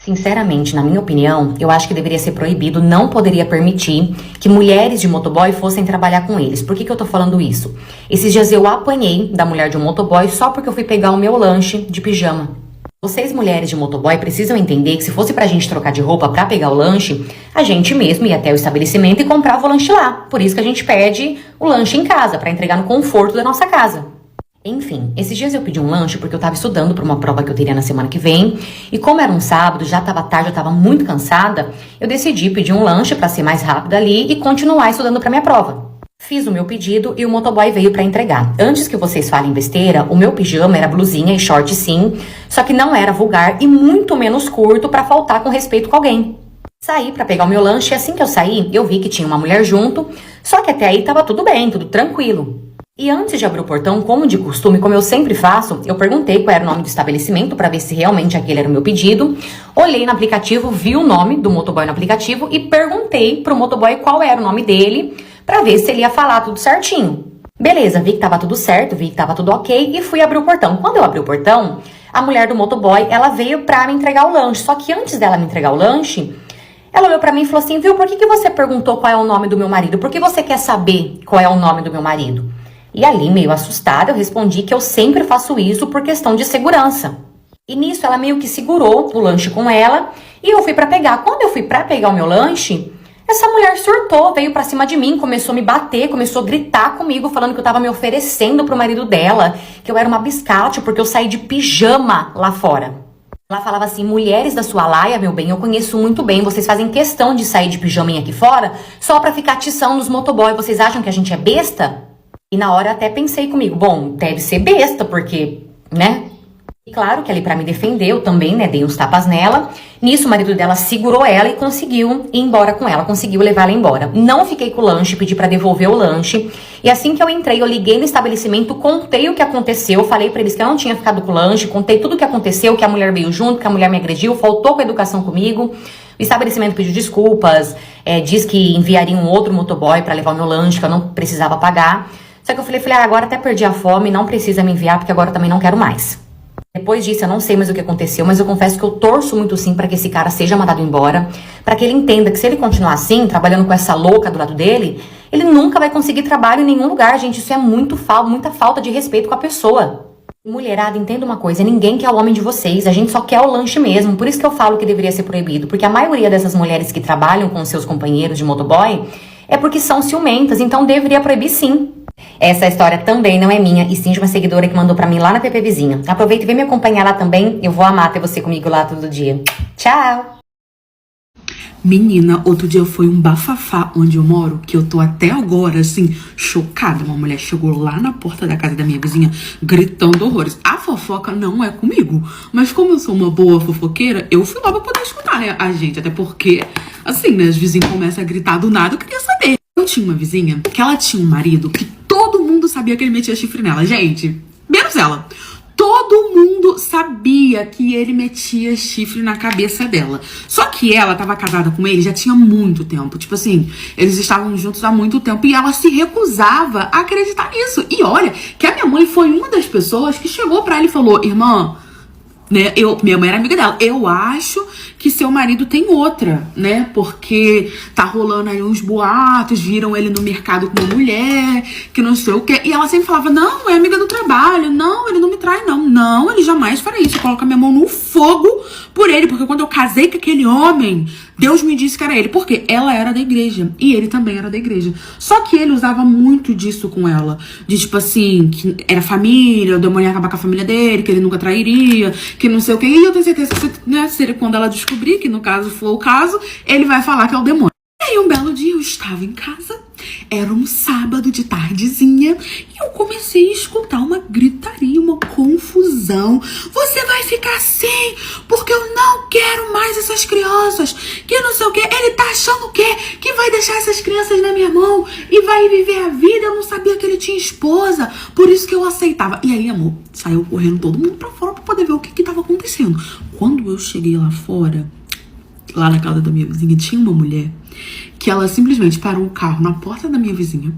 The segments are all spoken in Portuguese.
Sinceramente, na minha opinião, eu acho que deveria ser proibido, não poderia permitir que mulheres de motoboy fossem trabalhar com eles. Por que eu tô falando isso? Esses dias eu apanhei da mulher de um motoboy só porque eu fui pegar o meu lanche de pijama. Vocês, mulheres de motoboy, precisam entender que se fosse pra gente trocar de roupa pra pegar o lanche, a gente mesmo ia até o estabelecimento e comprava o lanche lá. Por isso que a gente pede o lanche em casa, pra entregar no conforto da nossa casa. Enfim, esses dias eu pedi um lanche porque eu tava estudando pra uma prova que eu teria na semana que vem. E como era um sábado, já tava tarde, eu tava muito cansada, eu decidi pedir um lanche pra ser mais rápido ali e continuar estudando pra minha prova. Fiz o meu pedido e o motoboy veio pra entregar. Antes que vocês falem besteira, o meu pijama era blusinha e short sim, só que não era vulgar e muito menos curto pra faltar com respeito com alguém. Saí pra pegar o meu lanche e assim que eu saí, eu vi que tinha uma mulher junto, só que até aí tava tudo bem, tudo tranquilo. E antes de abrir o portão, como de costume, como eu sempre faço, eu perguntei qual era o nome do estabelecimento para ver se realmente aquele era o meu pedido. Olhei no aplicativo, vi o nome do motoboy no aplicativo e perguntei pro motoboy qual era o nome dele para ver se ele ia falar tudo certinho. Beleza, vi que tava tudo certo, vi que tava tudo ok e fui abrir o portão. Quando eu abri o portão, a mulher do motoboy, ela veio pra me entregar o lanche. Só que antes dela me entregar o lanche, ela olhou pra mim e falou assim, viu, por que você perguntou qual é o nome do meu marido? Por que você quer saber qual é o nome do meu marido? E ali, meio assustada, eu respondi que eu sempre faço isso por questão de segurança. E nisso, ela meio que segurou o lanche com ela e eu fui pra pegar. Quando eu fui pra pegar o meu lanche, essa mulher surtou, veio pra cima de mim, começou a me bater, começou a gritar comigo, falando que eu tava me oferecendo pro marido dela, que eu era uma biscate porque eu saí de pijama lá fora. Ela falava assim, mulheres da sua laia, meu bem, eu conheço muito bem, vocês fazem questão de sair de pijaminha aqui fora só pra ficar atiçando nos motoboy, vocês acham que a gente é besta? E na hora eu até pensei comigo, bom, deve ser besta, porque, né? E claro que ali pra me defender, eu também, né, dei uns tapas nela. Nisso o marido dela segurou ela e conseguiu ir embora com ela, conseguiu levar ela embora. Não fiquei com o lanche, pedi pra devolver o lanche. E assim que eu entrei, eu liguei no estabelecimento, contei o que aconteceu, falei pra eles que eu não tinha ficado com o lanche, contei tudo o que aconteceu, que a mulher veio junto, que a mulher me agrediu, faltou com a educação comigo. O estabelecimento pediu desculpas, diz que enviaria um outro motoboy pra levar o meu lanche, que eu não precisava pagar. Só que eu falei, agora até perdi a fome, não precisa me enviar, porque agora eu também não quero mais. Depois disso, eu não sei mais o que aconteceu, mas eu confesso que eu torço muito sim pra que esse cara seja mandado embora, pra que ele entenda que se ele continuar assim, trabalhando com essa louca do lado dele, ele nunca vai conseguir trabalho em nenhum lugar, gente. Isso é muita falta de respeito com a pessoa. Mulherada, entenda uma coisa, ninguém quer o homem de vocês, a gente só quer o lanche mesmo, por isso que eu falo que deveria ser proibido, porque a maioria dessas mulheres que trabalham com seus companheiros de motoboy é porque são ciumentas, então deveria proibir sim. Essa história também não é minha, e sim de uma seguidora que mandou pra mim lá na PP Vizinha. Aproveita e vem me acompanhar lá também, eu vou amar ter você comigo lá todo dia. Tchau! Menina, outro dia foi um bafafá onde eu moro, que eu tô até agora, assim, chocada. Uma mulher chegou lá na porta da casa da minha vizinha, gritando horrores. A fofoca não é comigo, mas como eu sou uma boa fofoqueira, eu fui lá pra poder escutar, né, a gente. Até porque, assim, né, os vizinhos começam a gritar do nada, eu queria saber. Eu tinha uma vizinha que ela tinha um marido que todo mundo sabia que ele metia chifre nela. Gente, menos ela. Todo mundo sabia que ele metia chifre na cabeça dela. Só que ela tava casada com ele já tinha muito tempo. Tipo assim, eles estavam juntos há muito tempo e ela se recusava a acreditar nisso. E olha, que a minha mãe foi uma das pessoas que chegou pra ela e falou, irmã, né, minha mãe era amiga dela, eu acho que seu marido tem outra, né, porque tá rolando aí uns boatos, viram ele no mercado com uma mulher, que não sei o que, e ela sempre falava, não, é amiga do trabalho, não, ele não me trai não, ele jamais faria isso, coloca minha mão no fogo por ele, porque quando eu casei com aquele homem, Deus me disse que era ele, porque ela era da igreja, e ele também era da igreja, só que ele usava muito disso com ela, de tipo assim, que era família, o demônio ia acabar com a família dele, que ele nunca trairia, que não sei o que, e eu tenho certeza que, né, quando ela descobrir, que no caso for o caso, ele vai falar que é o demônio. E aí um belo dia eu estava em casa, era um sábado de tardezinha, e eu comecei a escutar uma gritaria, uma confusão. Você vai ficar assim, porque eu não quero mais essas crianças, que não sei o que. Ele tá achando o quê? Que vai deixar essas crianças na minha mão e vai viver a vida. Eu não sabia que ele tinha esposa, por isso que eu aceitava. E aí, amor, saiu correndo todo mundo pra fora pra poder ver o que tava acontecendo. Quando eu cheguei lá fora, lá na casa da minha vizinha, tinha uma mulher que ela simplesmente parou o carro na porta da minha vizinha,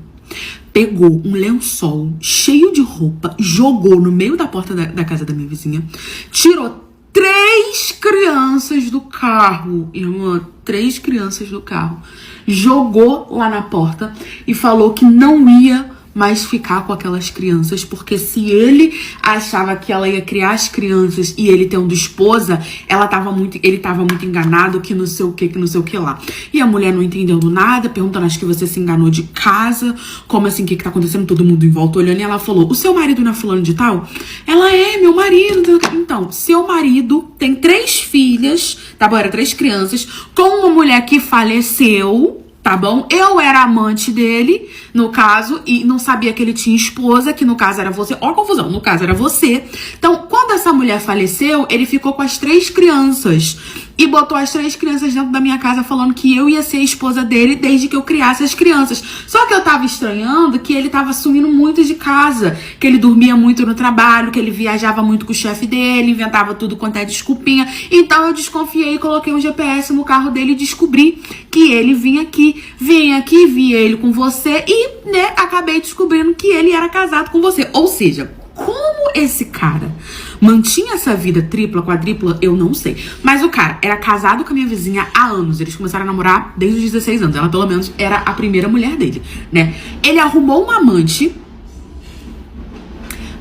pegou um lençol cheio de roupa, jogou no meio da porta da casa da minha vizinha, tirou 3 3 crianças do carro, irmã, 3 crianças do carro. Jogou lá na porta e falou que não ia mais ficar com aquelas crianças, porque se ele achava que ela ia criar as crianças e ele tendo esposa, ele tava muito enganado, que não sei o que lá. E a mulher não entendendo nada, perguntando, acho que você se enganou de casa, como assim, o que tá acontecendo? Todo mundo em volta olhando, e ela falou, o seu marido não é fulano de tal? Ela é, meu marido. Então, seu marido tem 3 filhas, tá bom? Era 3 crianças, com uma mulher que faleceu, tá bom? Eu era amante dele, no caso, e não sabia que ele tinha esposa, que no caso era você. Ó a confusão, no caso era você. Então, quando essa mulher faleceu, ele ficou com as 3 crianças. E botou as 3 crianças dentro da minha casa, falando que eu ia ser a esposa dele desde que eu criasse as crianças. Só que eu tava estranhando que ele tava sumindo muito de casa, que ele dormia muito no trabalho, que ele viajava muito com o chefe dele, inventava tudo quanto é desculpinha. Então eu desconfiei e coloquei um GPS no carro dele e descobri que ele vinha aqui, vi ele com você e, né, acabei descobrindo que ele era casado com você. Ou seja, como esse cara mantinha essa vida tripla, quadripla, eu não sei. Mas o cara era casado com a minha vizinha há anos. Eles começaram a namorar desde os 16 anos. Ela, pelo menos, era a primeira mulher dele, né? Ele arrumou uma amante,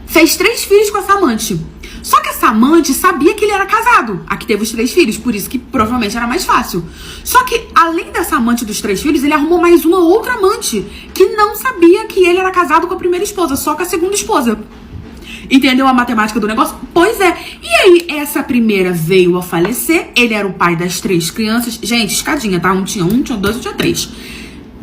fez 3 filhos com essa amante. Só que essa amante sabia que ele era casado. A que teve os 3 filhos, por isso que provavelmente era mais fácil. Só que, além dessa amante dos 3 filhos, ele arrumou mais uma outra amante que não sabia que ele era casado com a primeira esposa, só com a segunda esposa. Entendeu a matemática do negócio? Pois é. E aí, essa primeira veio a falecer. Ele era o pai das 3 crianças. Gente, escadinha, tá? Um tinha 2, tinha 3.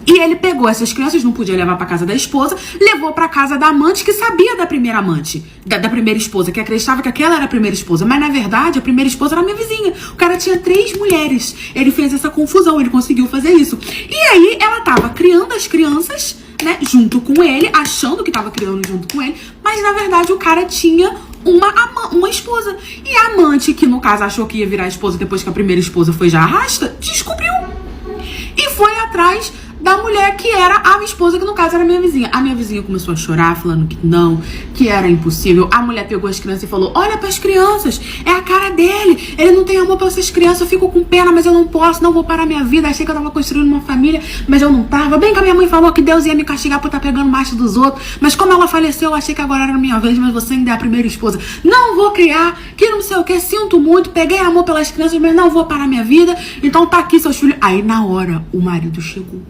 E ele pegou essas crianças, não podia levar pra casa da esposa, levou pra casa da amante que sabia da primeira amante, da primeira esposa, que acreditava que aquela era a primeira esposa. Mas, na verdade, a primeira esposa era a minha vizinha. O cara tinha 3 mulheres. Ele fez essa confusão, ele conseguiu fazer isso. E aí, ela tava criando as crianças, né, junto com ele, achando que tava criando junto com ele, mas na verdade o cara tinha uma esposa. E a amante, que no caso achou que ia virar esposa depois que a primeira esposa foi já arrasta, descobriu. E foi atrás da mulher que era a minha esposa, que no caso era a minha vizinha. A minha vizinha começou a chorar, falando que não, que era impossível. A mulher pegou as crianças e falou, olha pras crianças, é a cara dele, ele não tem amor pelas essas crianças, eu fico com pena, mas eu não posso, não vou parar minha vida, achei que eu tava construindo uma família, mas eu não tava. Bem que a minha mãe falou que Deus ia me castigar por estar pegando macho dos outros, mas como ela faleceu, eu achei que agora era a minha vez, mas você ainda é a primeira esposa. Não vou criar, que não sei o que, sinto muito, peguei amor pelas crianças, mas não vou parar minha vida, então tá aqui seus filhos. Aí na hora, o marido chegou.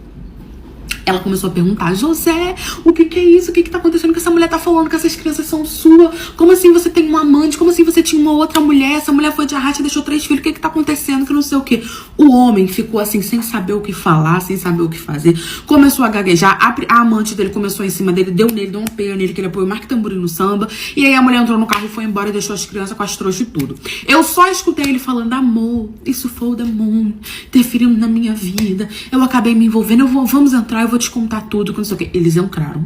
Ela começou a perguntar, José, o que é isso? O que tá acontecendo? Que essa mulher tá falando que essas crianças são suas? Como assim você tem uma amante? Como assim você tinha uma outra mulher? Essa mulher foi de arraste e deixou 3 filhos. O que tá acontecendo? Que não sei o que. O homem ficou assim, sem saber o que falar, sem saber o que fazer. Começou a gaguejar. A amante dele começou em cima dele, deu um peio nele, que ele apoiou o Marco Tamborim no samba. E aí a mulher entrou no carro e foi embora e deixou as crianças com as trouxas e tudo. Eu só escutei ele falando, amor, isso foi o demônio interferindo na minha vida. Eu acabei me envolvendo, vamos entrar, eu vou te contar tudo, que não sei o que. Eles entraram.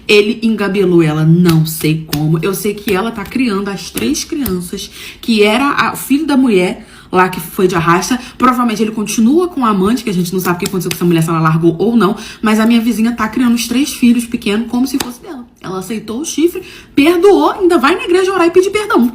Ele engabelou ela, não sei como. Eu sei que ela tá criando as 3 crianças, que era o filho da mulher lá que foi de arrasta. Provavelmente ele continua com a amante, que a gente não sabe o que aconteceu com essa mulher, se ela largou ou não. Mas a minha vizinha tá criando os 3 filhos pequenos como se fosse dela. Ela aceitou o chifre, perdoou, ainda vai na igreja orar e pedir perdão.